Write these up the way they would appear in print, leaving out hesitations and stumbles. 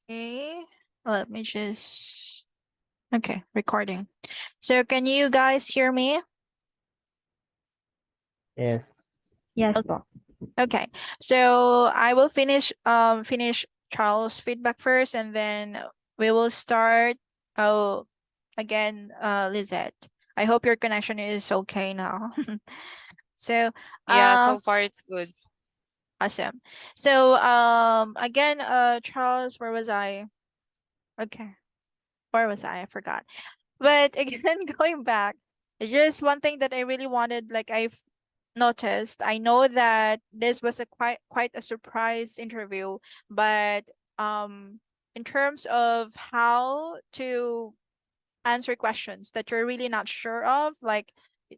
Okay, let me just. Okay, recording. So, can you guys hear me? Yes. Yes O- po. Okay, so I will finish Charles' feedback first, and then we will start. Oh, again, Lizette. I hope your connection is okay now. So, Yeah, um, so far it's good. awesome. So, again, Charles, where was I? Okay, where was I? I forgot. But again, going back, just one thing that I really wanted, like I've noticed, I know that this was a quite a surprise interview, but um in terms of how to answer questions that you're really not sure of, like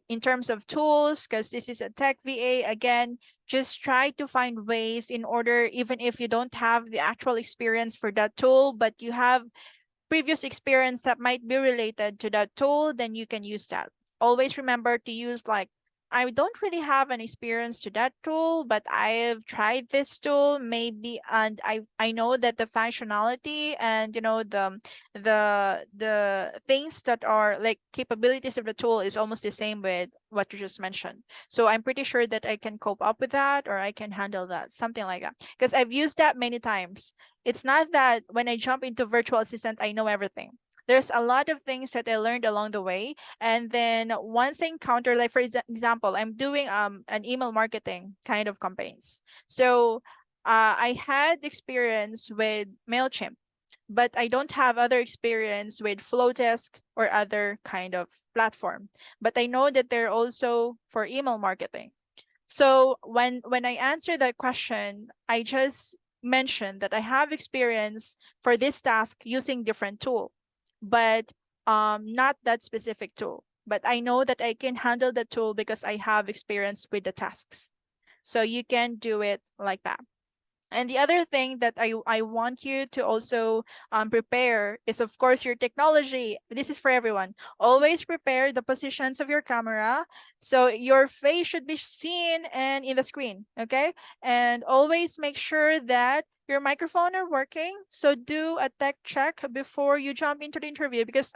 in terms of tools, because this is a tech VA, again, just try to find ways in order, even if you don't have the actual experience for that tool, but you have previous experience that might be related to that tool, then you can use that. Always remember to use like, I don't really have an experience to that tool, but I've tried this tool maybe, and I know that the functionality and the things that are like capabilities of the tool is almost the same with what you just mentioned. So I'm pretty sure that I can cope up with that or I can handle that, something like that. Because I've used that many times. It's not that when I jump into virtual assistant, I know everything. There's a lot of things that I learned along the way. And then once I encounter, like for example, I'm doing an email marketing kind of campaigns. So I had experience with MailChimp, but I don't have other experience with Flowdesk or other kind of platform. But I know that they're also for email marketing. So when I answer that question, I just mentioned that I have experience for this task using different tool, but not that specific tool. But I know that I can handle the tool because I have experience with the tasks. So you can do it like that. And the other thing that I want you to also prepare is, of course, your technology. This is for everyone. Always prepare the positions of your camera. So your face should be seen and in the screen. Okay. And always make sure that your microphone are working. So do a tech check before you jump into the interview, because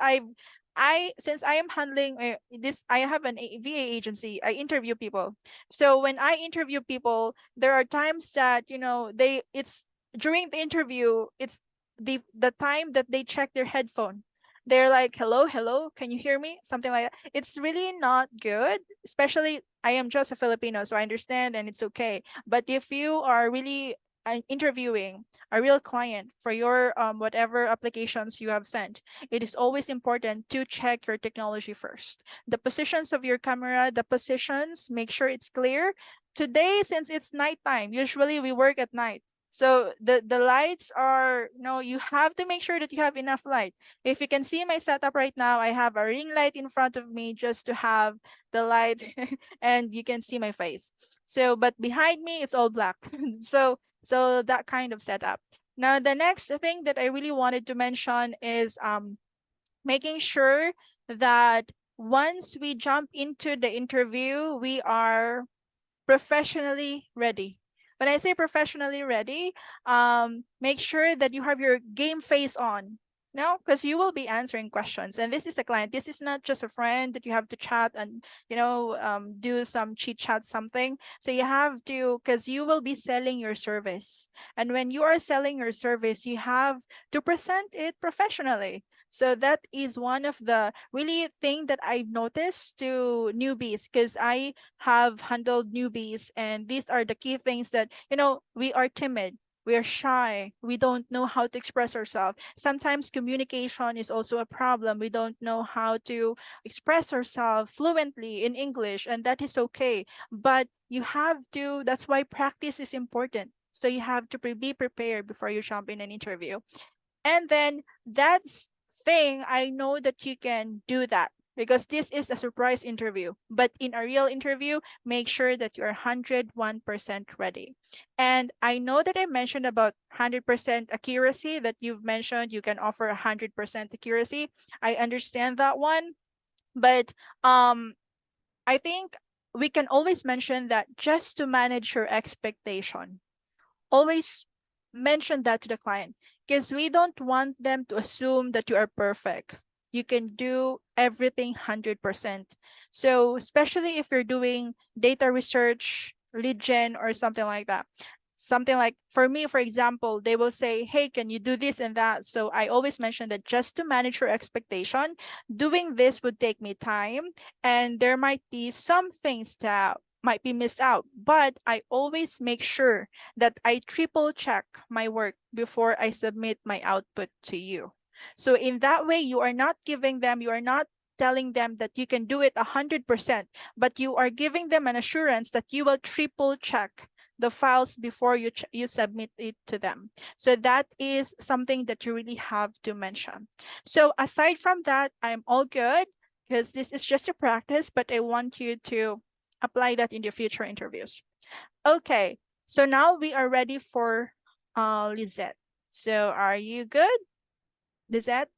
since I am handling this, I have an VA agency. I interview people. So when I interview people, there are times that it's during the interview, it's the time that they check their headphone. They're like, hello, hello, can you hear me, something like that. It's really not good, especially I am just a Filipino, so I understand and it's okay. But if you are really interviewing a real client for your whatever applications you have sent, it is always important to check your technology first, the positions of your camera, the positions, make sure it's clear. Today, since it's nighttime, usually we work at night. So the lights are, you have to make sure that you have enough light. If you can see my setup right now, I have a ring light in front of me just to have the light and you can see my face. So, but behind me, it's all black. So that kind of setup. Now, the next thing that I really wanted to mention is making sure that once we jump into the interview, we are professionally ready. When I say professionally ready, make sure that you have your game face on. No, because you will be answering questions, and this is a client. This is not just a friend that you have to chat and do some chit chat something. So you have to, because you will be selling your service, and when you are selling your service, you have to present it professionally. So that is one of the really thing that I've noticed to newbies, because I have handled newbies, and these are the key things that we are timid, we are shy, we don't know how to express ourselves. Sometimes communication is also a problem. We don't know how to express ourselves fluently in English, and that is okay. But you have to, that's why practice is important. So you have to be prepared before you jump in an interview. And then that's thing, I know that you can do that because this is a surprise interview. But in a real interview, make sure that you're 101% ready. And I know that I mentioned about 100% accuracy, that you've mentioned you can offer 100% accuracy. I understand that one. But I think we can always mention that just to manage your expectation, always mention that to the client. because we don't want them to assume that you are perfect. You can do everything 100%. So, especially if you're doing data research, lead gen, or something like that. Something like for me, for example, they will say, hey, can you do this and that? So I always mention that just to manage your expectation, doing this would take me time, and there might be some things that might be missed out, but I always make sure that I triple check my work before I submit my output to you. So in that way, you are not telling them that you can do it 100%, but you are giving them an assurance that you will triple check the files before you submit it to them. So that is something that you really have to mention. So aside from that, I'm all good because this is just a practice, but I want you to apply that in the future interviews. Okay, so now we are ready for Lizette. So are you good, Lizette?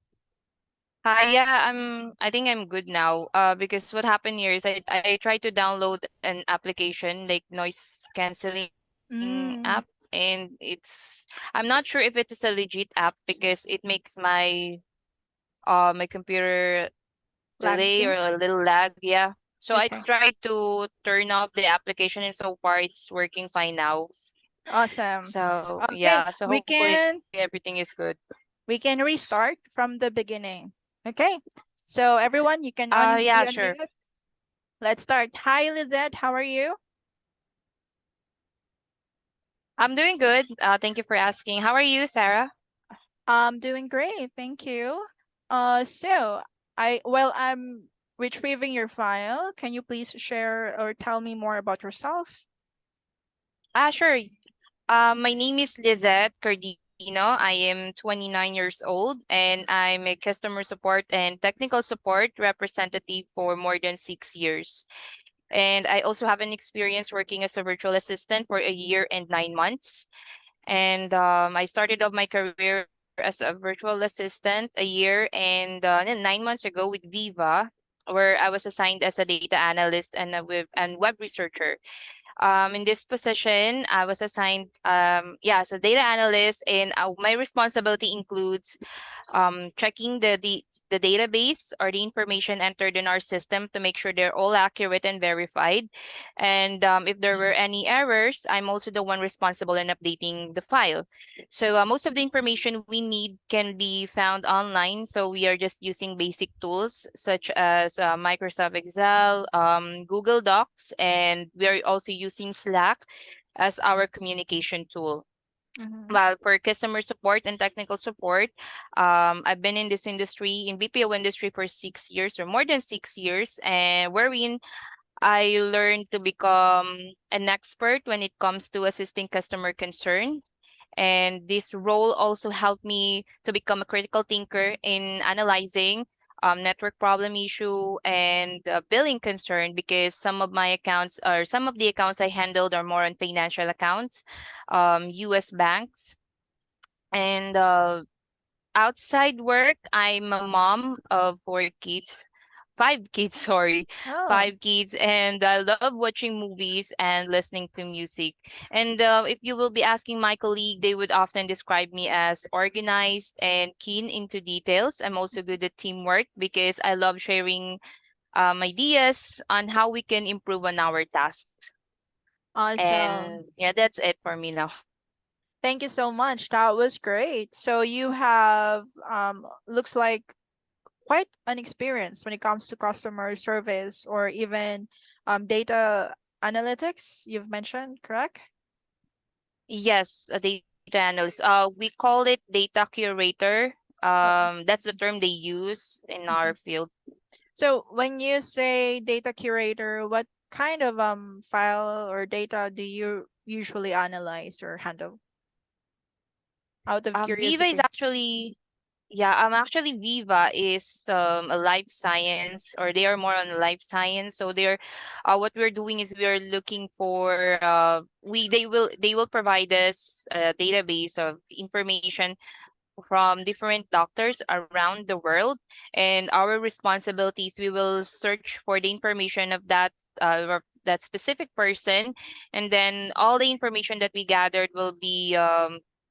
Hi, yeah, I think I'm good now. Because what happened here is I tried to download an application like noise canceling app, Mm, and I'm not sure if it is a legit app because it makes my computer delay or lagging. a little lag, yeah. So I Okay, tried to turn off the application and so far it's working fine now. awesome. So Okay, yeah, so we hopefully can everything is good. restart from the beginning. Okay, so everyone, you can Yeah, be sure. unmute. Let's start. Hi, Lizette. How are you? I'm doing good. Thank you for asking. How are you, Sarah? I'm doing great. Thank you. So while I'm retrieving your file, can you please share or tell me more about yourself? Sure. My name is Lizette Cardino. I am 29 years old and I'm a customer support and technical support representative for more than 6 years. And I also have an experience working as a virtual assistant for a year and 9 months. And I started off my career as a virtual assistant a year and then 9 months ago with Viva, where I was assigned as a data analyst and a web researcher. In this position, I was assigned, as a data analyst, and my responsibility includes checking the database or the information entered in our system to make sure they're all accurate and verified. And if there were any errors, I'm also the one responsible in updating the file. So most of the information we need can be found online. So we are just using basic tools such as Microsoft Excel, Google Docs, and we are also using Slack as our communication tool. Mm-hmm. Well, for customer support and technical support, I've been in this industry, in BPO industry for 6 years or more than 6 years, and wherein I learned to become an expert when it comes to assisting customer concern. And this role also helped me to become a critical thinker in analyzing network problem issue and billing concern because some of the accounts I handled are more on financial accounts, US banks. And outside work, I'm a mom of 4 kids, 5 kids, sorry, Oh, 5 kids, and I love watching movies and listening to music. And if you will be asking my colleague, they would often describe me as organized and keen into details. I'm also good at teamwork because I love sharing ideas on how we can improve on our tasks. awesome. And yeah, that's it for me now. Thank you so much. That was great. So you have looks like quite an experience when it comes to customer service or even data analytics you've mentioned, correct? Yes, a data analyst. We call it data curator. Oh. That's the term they use in our Mhm. field. So when you say data curator, what kind of file or data do you usually analyze or handle out of Viva is curiosity? actually, yeah, actually Viva is a life science, or they are more on life science. So they're, what we're doing is we are looking for, they will provide us a database of information from different doctors around the world, and our responsibilities, we will search for the information of that specific person, and then all the information that we gathered will be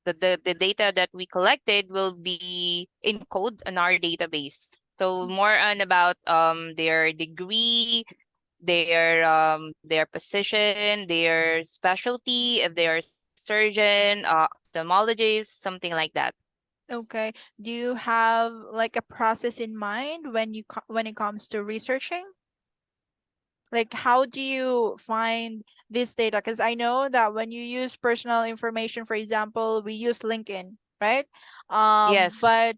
the data that we collected will be encoded on our database. So more on about their degree, their position, their specialty, if they are surgeon, ophthalmologist, something like that. Okay. Do you have like a process in mind when when it comes to researching? Like, how do you find this data? Because I know that when you use personal information, for example, we use LinkedIn, right? Yes. But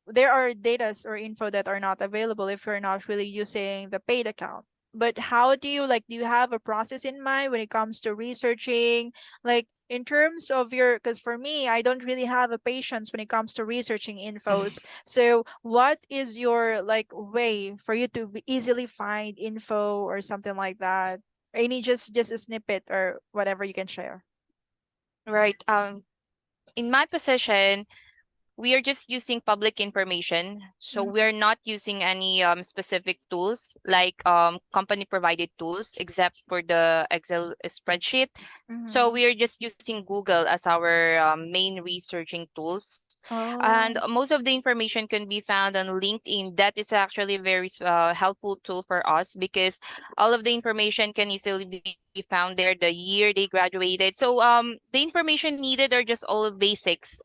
there are datas or info that are not available if you're not really using the paid account. But how do you like, do you have a process in mind when it comes to researching? Like, in terms of your, because for me, I don't really have a patience when it comes to researching infos. So, what is your like way for you to easily find info or something like that? Any just a snippet or whatever you can share. Right. In my position, we are just using public information. So Mm-hmm. we're not using any specific tools like company provided tools except for the Excel spreadsheet. So Mm-hmm. we are just using Google as our main researching tools. And Oh, most of the information can be found on LinkedIn. That is actually a very helpful tool for us because all of the information can easily be found there, the year they graduated. So the information needed are just all basics.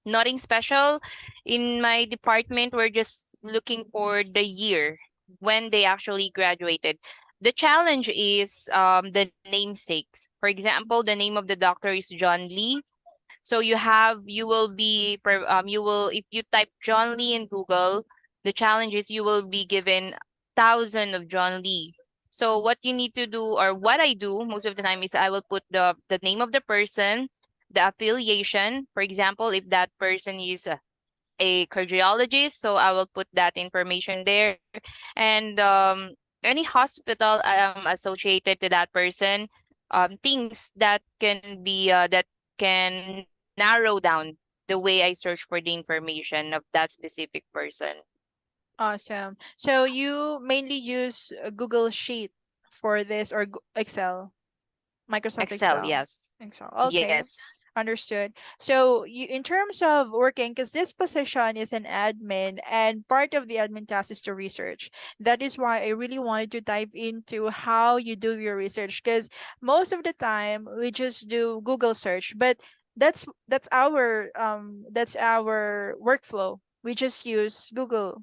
Nothing special. In my department, we're just looking for the year when they actually graduated. The challenge is the namesakes. For example, the name of the doctor is John Lee. So you will be you will if you type John Lee in Google, the challenge is you will be given thousand of John Lee. So what you need to do, or what I do most of the time, is I will put the name of the person, the affiliation. For example, if that person is a cardiologist, so I will put that information there, and any hospital associated to that person, things that can be that can narrow down the way I search for the information of that specific person. awesome. So you mainly use Google Sheet for this or Excel, Microsoft Excel, Excel. yes. Excel. Okay. Yes. Understood. So you, in terms of working, because this position is an admin, and part of the admin task is to research. That is why I really wanted to dive into how you do your research. Because most of the time we just do Google search, but that's our workflow. We just use Google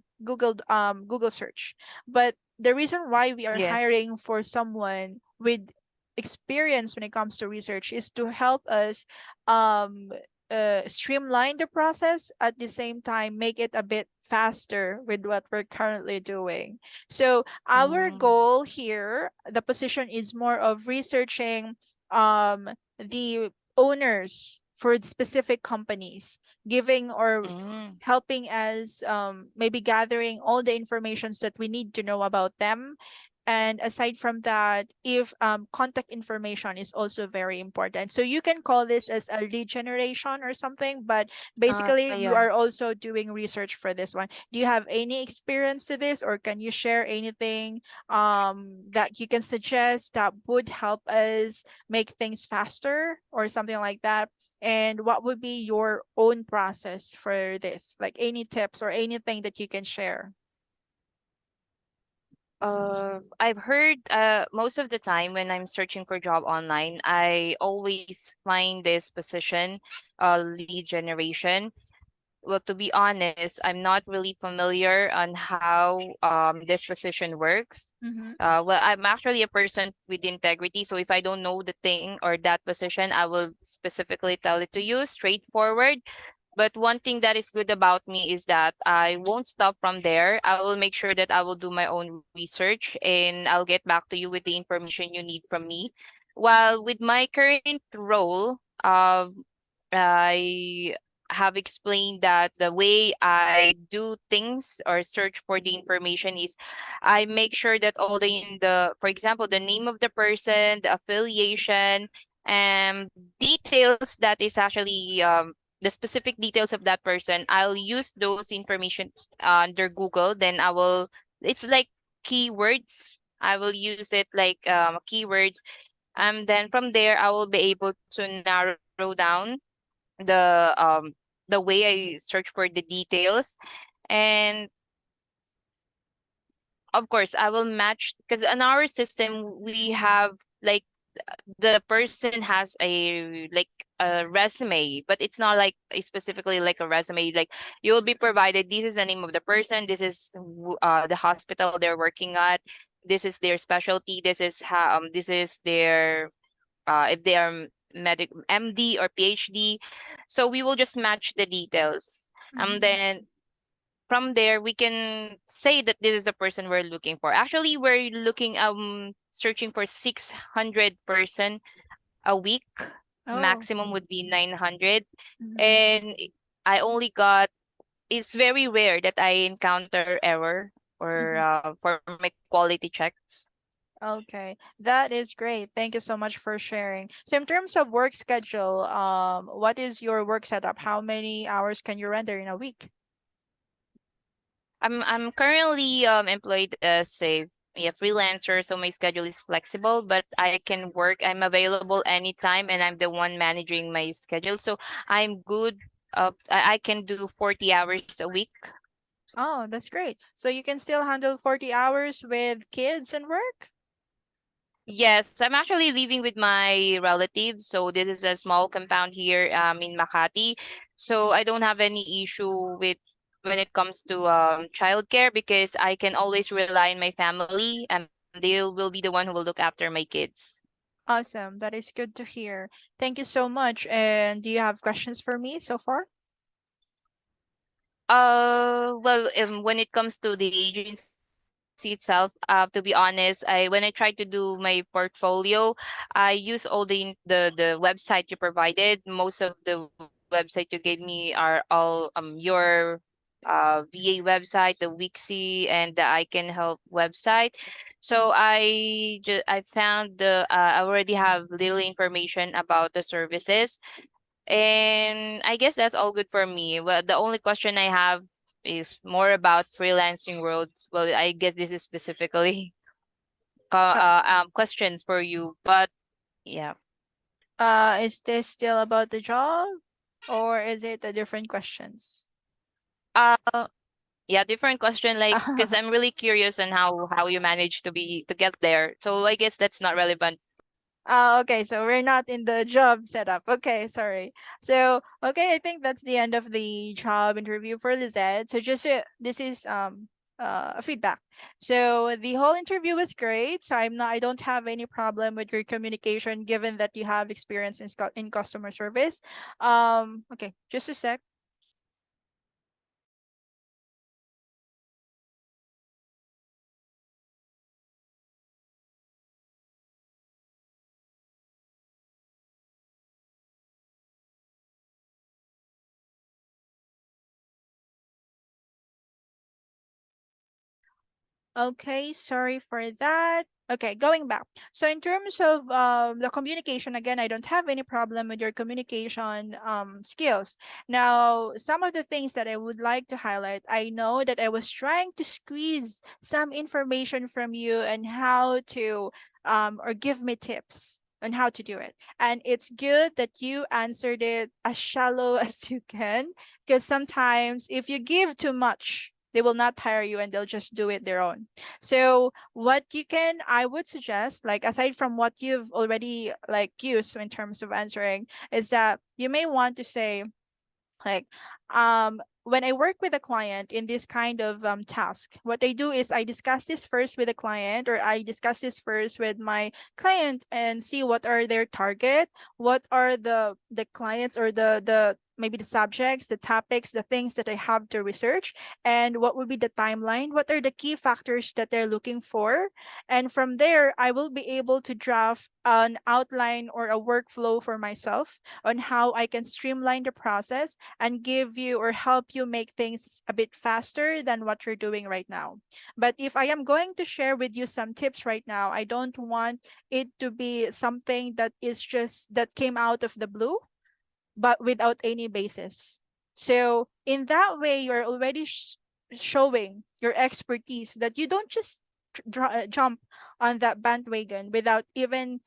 search. But the reason why we are Yes. hiring for someone with experience when it comes to research is to help us um streamline the process, at the same time make it a bit faster with what we're currently doing. So our Mm. goal here, the position is more of researching the owners for specific companies, giving or Mm. helping us maybe gathering all the informations that we need to know about them. And aside from that, if contact information is also very important. So you can call this as a lead generation or something, but basically you Yeah. are also doing research for this one. Do you have any experience to this, or can you share anything that you can suggest that would help us make things faster or something like that? And what would be your own process for this? Like any tips or anything that you can share? I've heard most of the time when I'm searching for job online, I always find this position, lead generation. Well, to be honest, I'm not really familiar on how this position works. Mm-hmm. Well, I'm actually a person with integrity, so if I don't know the thing or that position, I will specifically tell it to you straightforward. But one thing that is good about me is that I won't stop from there. I will make sure that I will do my own research and I'll get back to you with the information you need from me. While with my current role, I have explained that the way I do things or search for the information is I make sure that all for example, the name of the person, the affiliation, and details that is actually the specific details of that person. I'll use those information under Google. Then it's like keywords. I will use it like keywords. Then from there, I will be able to narrow down the um the way I search for the details. And of course I will match, because in our system we have like the person has a like a resume, but it's not like a specifically like a resume. Like you will be provided, this is the name of the person, this is the hospital they're working at, this is their specialty, this is how this is their if they are medic MD or PhD. So we will just match the details. Mhm. Then from there we can say that this is the person we're looking for. Actually, we're looking searching for 600 person a week. Oh. Maximum would be 900. Mhm. And I only got, it's very rare that I encounter error or Mhm. for my quality checks. Okay, that is great. Thank you so much for sharing. So, in terms of work schedule, what is your work setup? How many hours can you render in a week? I'm currently employed as a freelancer, so my schedule is flexible, but I can work. I'm available anytime, and I'm the one managing my schedule, so I'm good. I can do 40 hours a week. Oh, that's great. So you can still handle 40 hours with kids and work? Yes, I'm actually living with my relatives. So this is a small compound here in Makati. So I don't have any issue with when it comes to childcare, because I can always rely on my family, and they will be the one who will look after my kids. Awesome. That is good to hear. Thank you so much. And do you have questions for me so far? Well, when it comes to the agency itself, to be honest, I when I tried to do my portfolio, I use all the website you provided. Most of the website you gave me are all your VA website, the Wixie, and the I Can Help website. So I found I already have little information about the services, and I guess that's all good for me. Well, the only question I have is more about freelancing worlds. Well, I guess this is specifically Uh, questions for you, but yeah. is this still about the job or is it a different questions? Uh, yeah, different question. Like, because I'm really curious on how you managed to get there. So I guess that's not relevant. Okay, so we're not in the job setup. Okay, sorry. So, okay, I think that's the end of the job interview for Lizette. So just this is a feedback. So the whole interview was great. So I don't have any problem with your communication given that you have experience in in customer service. Okay, just a sec. Okay, sorry for that. Okay, going back. So in terms of the communication, again, I don't have any problem with your communication skills. Now, some of the things that I would like to highlight, I know that I was trying to squeeze some information from you and how to or give me tips on how to do it. And it's good that you answered it as shallow as you can, because sometimes if you give too much, they will not hire you and they'll just do it their own. So what you can, I would suggest, like aside from what you've already like used in terms of answering, is that you may want to say like when I work with a client in this kind of task, what I do is I discuss this first with the client, or I discuss this first with my client and see what are their target, what are the clients or the maybe the subjects, the topics, the things that I have to research, and what would be the timeline, what are the key factors that they're looking for. And from there, I will be able to draft an outline or a workflow for myself on how I can streamline the process and give you or help you make things a bit faster than what you're doing right now. But if I am going to share with you some tips right now, I don't want it to be something that is just that came out of the blue but without any basis. So in that way, you're already showing your expertise that you don't just jump on that bandwagon without even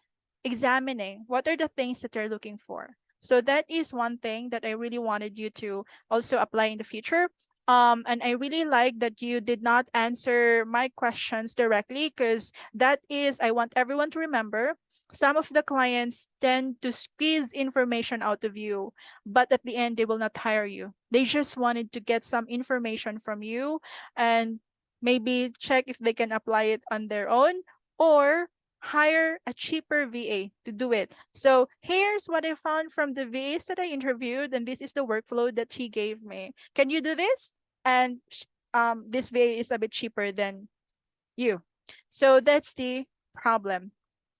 examining what are the things that you're looking for. So that is one thing that I really wanted you to also apply in the future. And I really like that you did not answer my questions directly, because that is, I want everyone to remember, some of the clients tend to squeeze information out of you, but at the end, they will not hire you. They just wanted to get some information from you and maybe check if they can apply it on their own, or hire a cheaper VA to do it. So here's what I found from the VAs that I interviewed, and this is the workflow that she gave me. Can you do this? And this VA is a bit cheaper than you. So that's the problem.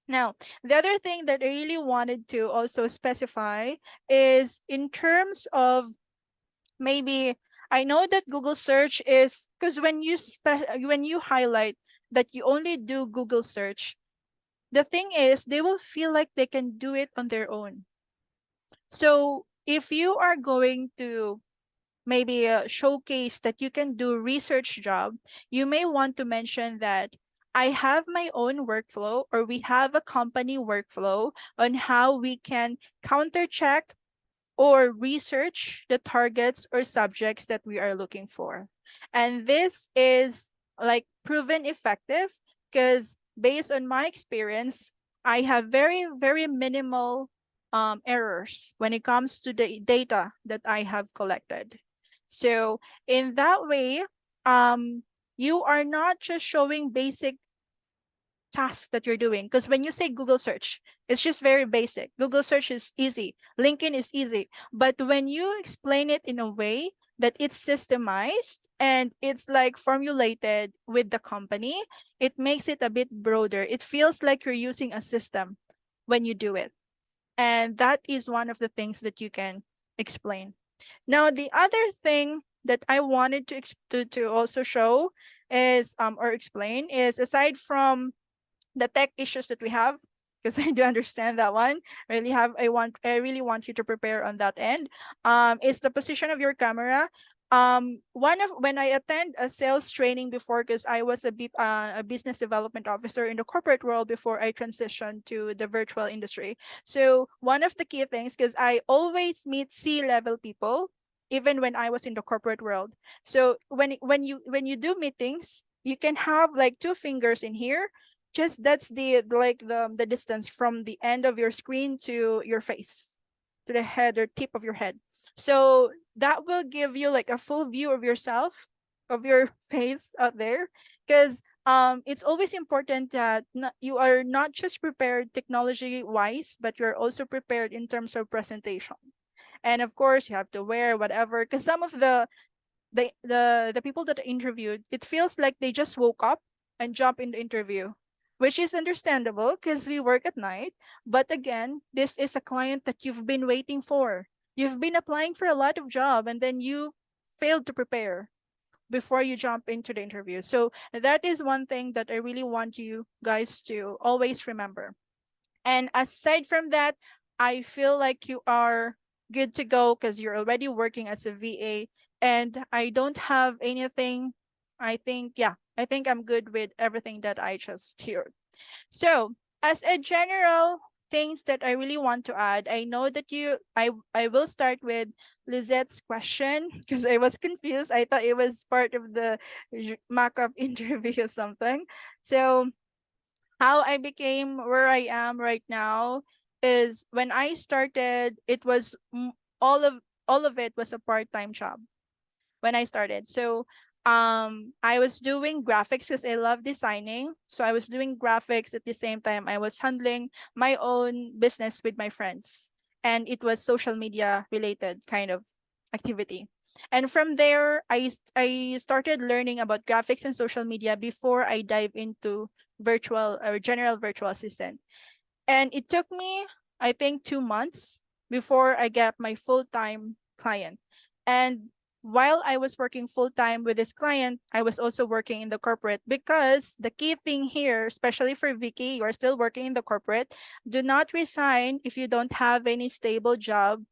Now, the other thing that I really wanted to also specify is in terms of, maybe, I know that Google search is, because when you highlight that you only do Google search, the thing is they will feel like they can do it on their own. So if you are going to maybe showcase that you can do research job, you may want to mention that I have my own workflow, or we have a company workflow on how we can counter check or research the targets or subjects that we are looking for. And this is like proven effective, because based on my experience, I have very, very minimal errors when it comes to the data that I have collected. So in that way, you are not just showing basic task that you're doing. Because when you say Google search, it's just very basic. Google search is easy, LinkedIn is easy. But when you explain it in a way that it's systemized and it's like formulated with the company, it makes it a bit broader. It feels like you're using a system when you do it. And that is one of the things that you can explain. Now, the other thing that I wanted to also show is or explain is, aside from the tech issues that we have, because I do understand that one. I really want you to prepare on that end. Is the position of your camera. One of When I attend a sales training before, because I was a business development officer in the corporate world before I transitioned to the virtual industry. So one of the key things, because I always meet C-level people, even when I was in the corporate world. So when you do meetings, you can have like two fingers in here, just that's the distance from the end of your screen to your face, to the head or tip of your head. So that will give you like a full view of yourself, of your face out there, because it's always important that you are not just prepared technology wise, but you're also prepared in terms of presentation. And of course you have to wear whatever, because some of the people that I interviewed, it feels like they just woke up and jump in the interview, which is understandable because we work at night. But again, this is a client that you've been waiting for. You've been applying for a lot of job, and then you failed to prepare before you jump into the interview. So that is one thing that I really want you guys to always remember. And aside from that, I feel like you are good to go because you're already working as a VA. And I don't have anything. I think I'm good with everything that I just heard. So, as a general things that I really want to add, I know that I will start with Lizette's question because I was confused. I thought it was part of the mock-up interview or something. So, how I became where I am right now is, when I started, it was all of it was a part-time job when I started. So I was doing graphics because I love designing. So I was doing graphics at the same time I was handling my own business with my friends. And it was social media related kind of activity. And from there, I started learning about graphics and social media before I dive into virtual or general virtual assistant. And it took me, I think, 2 months before I got my full-time client. And while I was working full-time with this client, I was also working in the corporate, because the key thing here, especially for Vicky, you are still working in the corporate, do not resign if you don't have any stable job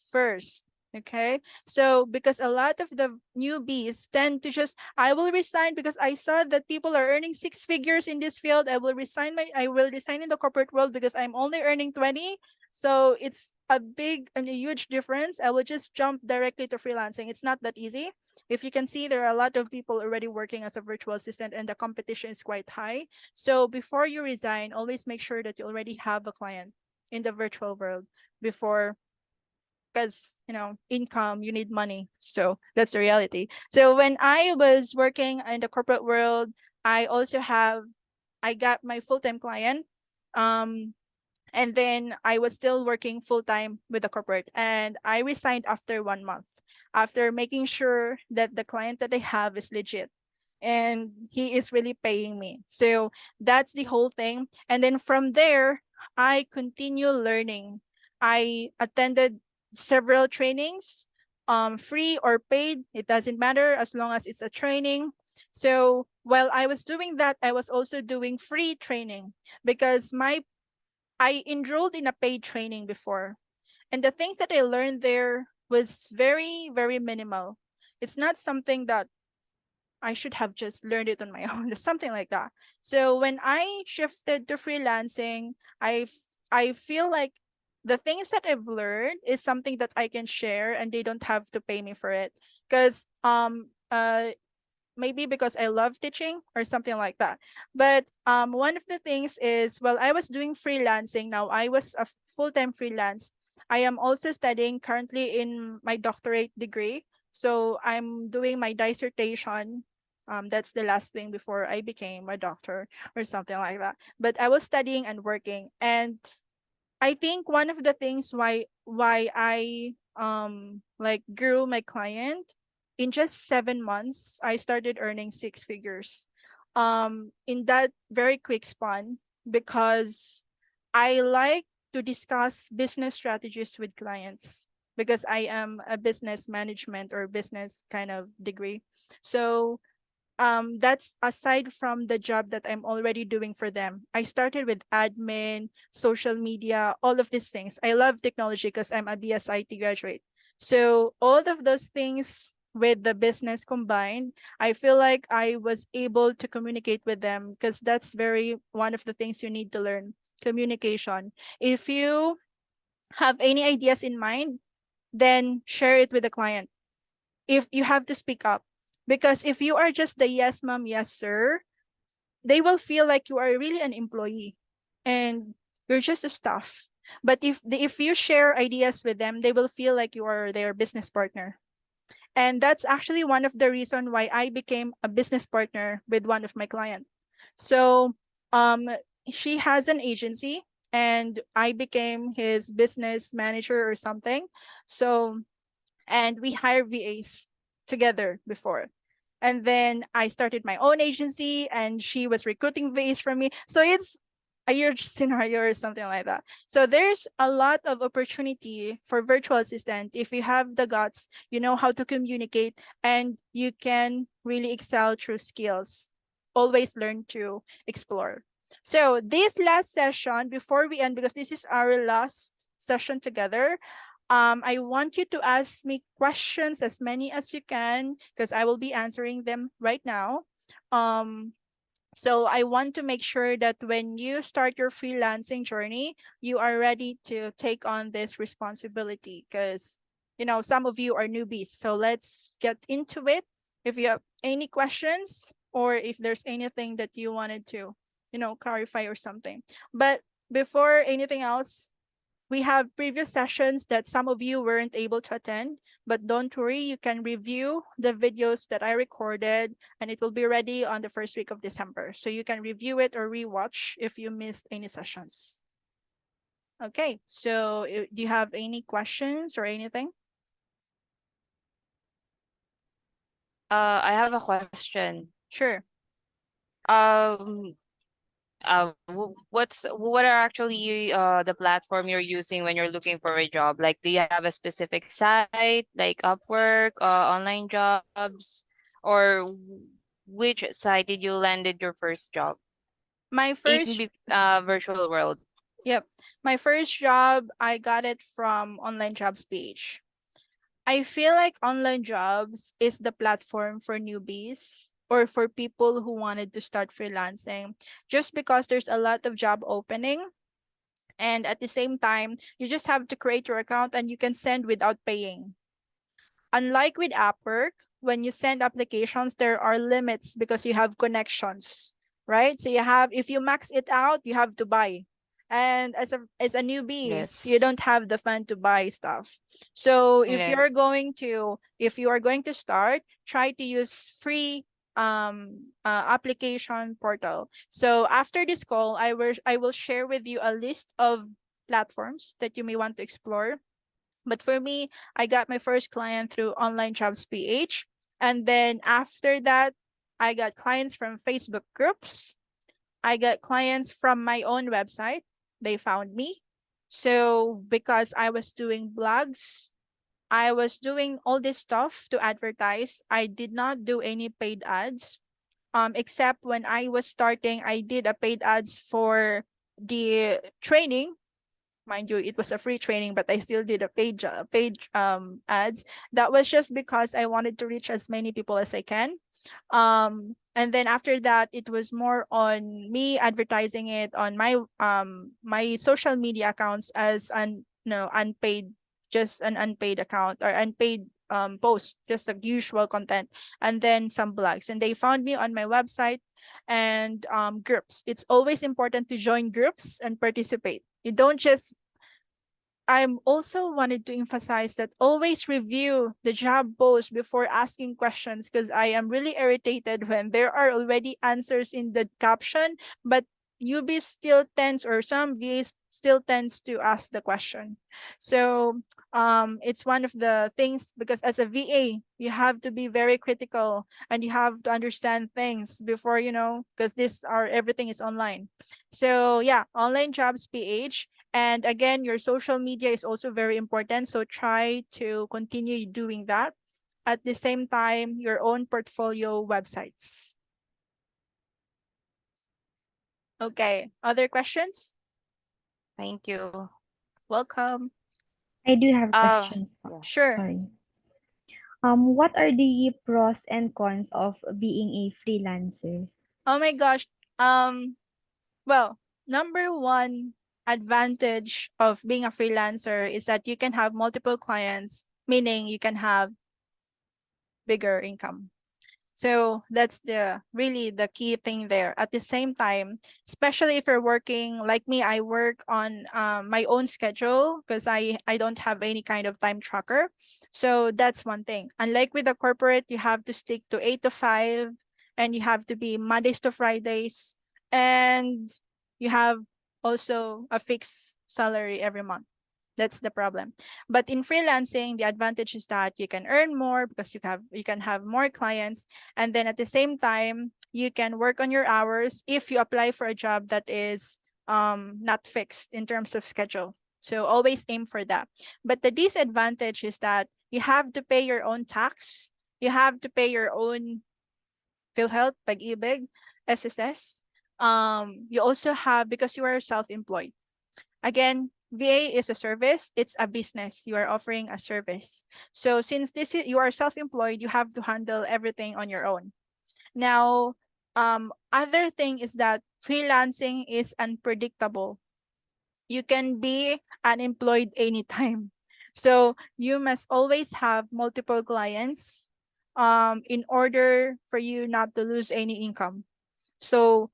first. Okay. So because a lot of the newbies tend to just, I will resign because I saw that people are earning six figures in this field. I will resign in the corporate world because I'm only earning 20. So it's a big and a huge difference. I will just jump directly to freelancing. It's not that easy. If you can see, there are a lot of people already working as a virtual assistant and the competition is quite high. So before you resign, always make sure that you already have a client in the virtual world before, because income, you need money, so that's the reality. So when I was working in the corporate world, I got my full-time client, um and then I was still working full-time with the corporate, and I resigned after 1 month, after making sure that the client that I have is legit and he is really paying me. So that's the whole thing. And then from there, I continue learning. I attended several trainings, free or paid, it doesn't matter as long as it's a training. So while I was doing that, I was also doing free training because my I enrolled in a paid training before. And the things that I learned there was very, very minimal. It's not something that I should have just learned it on my own, something like that. So when I shifted to freelancing, I feel like the things that I've learned is something that I can share and they don't have to pay me for it. Because maybe because I love teaching or something like that. But one of the things is, while I was doing freelancing, now I was a full-time freelance. I am also studying currently in my doctorate degree. So I'm doing my dissertation. That's the last thing before I became a doctor or something like that. But I was studying and working, and I think one of the things why I like grew my client, in just 7 months I started earning six figures in that very quick span, because I like to discuss business strategies with clients, because I am a business management or business kind of degree. So that's aside from the job that I'm already doing for them. I started with admin, social media, all of these things. I love technology because I'm a BSIT graduate. So all of those things with the business combined, I feel like I was able to communicate with them, because that's very one of the things you need to learn, communication. If you have any ideas in mind, then share it with the client. If you have to speak up, because if you are just the yes ma'am, yes sir, they will feel like you are really an employee and you're just a staff. But if you share ideas with them, they will feel like you are their business partner. And that's actually one of the reason why I became a business partner with one of my clients. So um she has an agency and I became his business manager or something. So, and we hire VAs together before. And then I started my own agency and she was recruiting VAs from me. So it's a huge scenario or something like that. So there's a lot of opportunity for virtual assistant if you have the guts, you know how to communicate, and you can really excel through skills. Always learn to explore. So this last session, before we end, because this is our last session together, I want you to ask me questions, as many as you can, because I will be answering them right now. Um, so I want to make sure that when you start your freelancing journey, you are ready to take on this responsibility, because some of you are newbies. So let's get into it. If you have any questions or if there's anything that you wanted to, clarify or something. But before anything else, we have previous sessions that some of you weren't able to attend, but don't worry, you can review the videos that I recorded and it will be ready on the first week of December. So you can review it or rewatch if you missed any sessions. Okay, so do you have any questions or anything? I have a question. Sure. Um, what are actually the platform you're using when you're looking for a job? Like, do you have a specific site like Upwork, online jobs, or which site did you landed your first job My in first, virtual world? yep, my first job, I got it from online jobs page. I feel like online jobs is the platform for newbies or for people who wanted to start freelancing, just because there's a lot of job opening, and at the same time you just have to create your account and you can send without paying. Unlike with Upwork, when you send applications, there are limits because you have connections, right? So you have, if you max it out, you have to buy. And as a newbie, you Yes. don't have the fund to buy stuff. So Yes. if you are going to start, try to use free application portal. So after this call, I will share with you a list of platforms that you may want to explore. But for me, I got my first client through Online Jobs PH. And then after that, I got clients from Facebook groups. I got clients from my own website. They found me. So because I was doing blogs, I was doing all this stuff to advertise. I did not do any paid ads. Except when I was starting, I did a paid ads for the training. Mind you, it was a free training, but I still did a paid ads. That was just because I wanted to reach as many people as I can. And then after that, it was more on me advertising it on my social media accounts as an no unpaid, just an unpaid account or unpaid post, just the usual content, and then some blogs. And they found me on my website and groups. It's always important to join groups and participate. You don't just I'm also wanted to emphasize that always review the job post before asking questions, because I am really irritated when there are already answers in the caption, but newbies still tends, or some VAs still tends to ask the question. So it's one of the things, because as a VA you have to be very critical and you have to understand things before, because this are everything is online. So yeah, online jobs PH. And again, your social media is also very important. So try to continue doing that. At the same time, your own portfolio websites. Okay. Other questions? Thank you. Welcome. I do have Uh, questions. yeah. Sure. Sorry. What are the pros and cons of being a freelancer? Oh my gosh. Um, well, number one advantage of being a freelancer is that you can have multiple clients, meaning you can have bigger income. So that's the really the key thing there. At the same time, especially if you're working like me, I work on my own schedule because I don't have any kind of time tracker. So that's one thing. Unlike with the corporate, you have to stick to 8 to 5, and you have to be Mondays to Fridays, and you have also a fixed salary every month. That's the problem. But in freelancing, the advantage is that you can earn more because you can have more clients, and then at the same time, you can work on your hours if you apply for a job that is not fixed in terms of schedule. So always aim for that. But the disadvantage is that you have to pay your own tax. You have to pay your own PhilHealth, Pag-ibig, SSS. You also have, because you are self-employed. Again, VA is a service, it's a business. You are offering a service. So since you are self-employed, you have to handle everything on your own. Now, other thing is that freelancing is unpredictable. You can be unemployed anytime. So you must always have multiple clients in order for you not to lose any income. So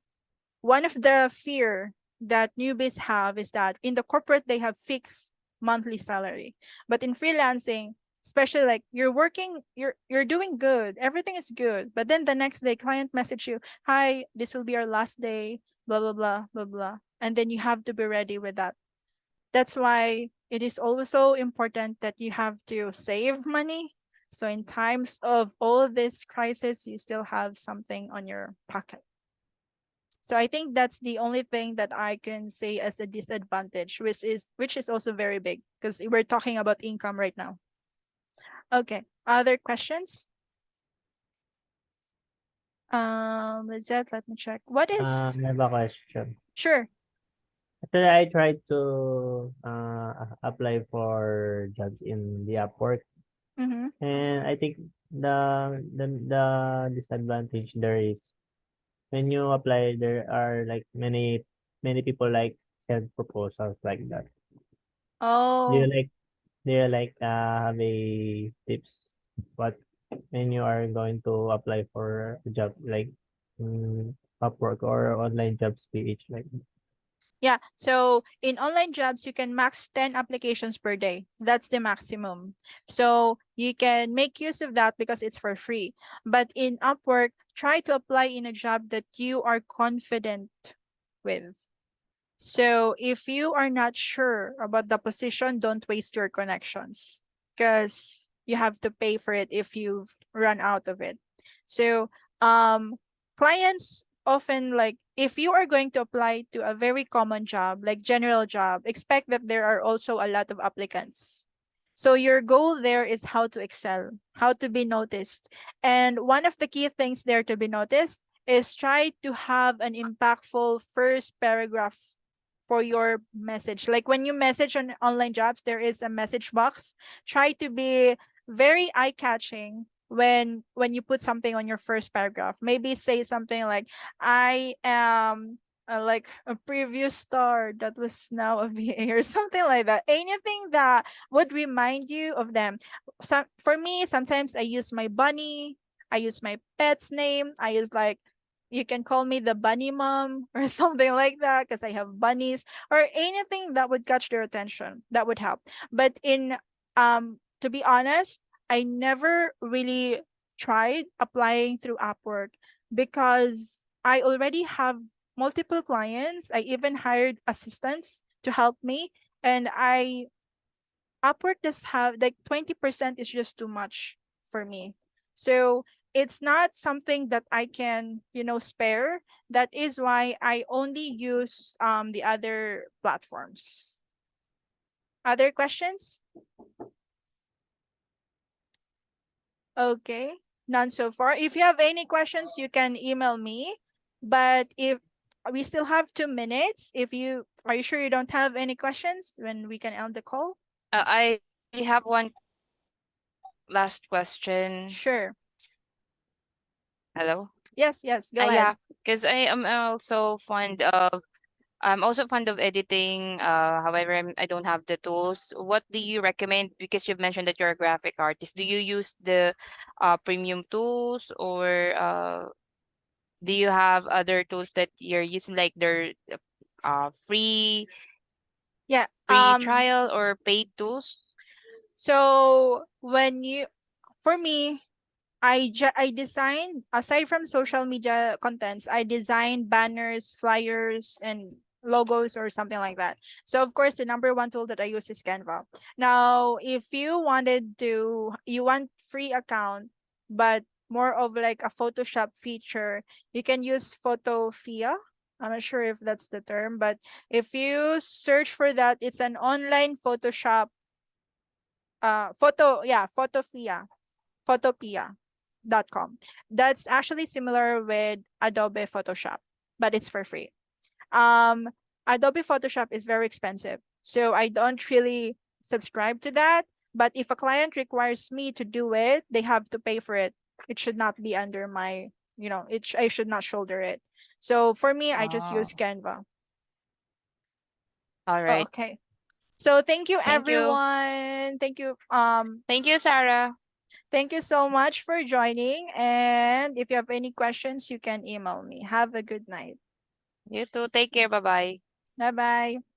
one of the fear that newbies have is that in the corporate they have fixed monthly salary, but in freelancing, especially like you're doing good, everything is good, but then the next day client message you, hi, this will be our last day, blah blah blah blah blah, and then you have to be ready with that. That's why it is also important that you have to save money, so in times of all this crisis you still have something on your pocket. So I think that's the only thing that I can say as a disadvantage, which is also very big because we're talking about income right now. Okay. Other questions? Lizette, let me check. What is I have a question. sure. Actually, I tried to apply for jobs in the Upwork. Mm-hmm. And I think the disadvantage there is when you apply, there are like many people like send proposals like that. Do you Oh, like have a tips what when you are going to apply for a job like Upwork or online jobs PH like yeah. So in online jobs, you can max 10 applications per day. That's the maximum. So you can make use of that because it's for free. But in Upwork, try to apply in a job that you are confident with. So if you are not sure about the position, don't waste your connections because you have to pay for it if you run out of it. So clients often, like, if you are going to apply to a very common job like general job, expect that there are also a lot of applicants. So your goal there is how to excel, how to be noticed. And one of the key things there to be noticed is try to have an impactful first paragraph for your message. Like when you message on online jobs, there is a message box. Try to be very eye-catching when you put something on your first paragraph. Maybe say something like, I am like a previous star that was now a VA or something like that. Anything that would remind you of them. So for me, sometimes I use my bunny, I use my pet's name, I use like, you can call me the bunny mom or something like that because I have bunnies, or anything that would catch their attention that would help. But in to be honest, I never really tried applying through Upwork because I already have multiple clients. I even hired assistants to help me, and I Upwork does have like 20% is just too much for me. So it's not something that I can, spare. That is why I only use the other platforms. Other questions? Okay. None so far. If you have any questions, you can email me. But if we still have 2 minutes, if you are you sure you don't have any questions when we can end the call? I have one last question. Sure. Hello? Yes, yes, go Yeah, ahead. because I'm also fond of editing. However, I don't have the tools. What do you recommend? Because you've mentioned that you're a graphic artist. Do you use the premium tools, or do you have other tools that you're using, like their free Yeah. trial or paid tools? So for me, I designed, aside from social media contents, I designed banners, flyers, and logos or something like that. So of course, the number one tool that I use is Canva. Now, if you want free account, but more of like a Photoshop feature, you can use Photofia. I'm not sure if that's the term, but if you search for that, it's an online Photoshop photopia.com. That's actually similar with Adobe Photoshop, but it's for free. Um, Adobe Photoshop is very expensive, so I don't really subscribe to that. But if a client requires me to do it, they have to pay for it. It should not be under my, I should not shoulder it. So for me, I just Oh, use Canva. all right. Okay. So thank you, Thank you. everyone. Thank you. Thank you, Sarah. Thank you so much for joining. And if you have any questions, you can email me. Have a good night. You too. Take care. Bye bye. Bye bye.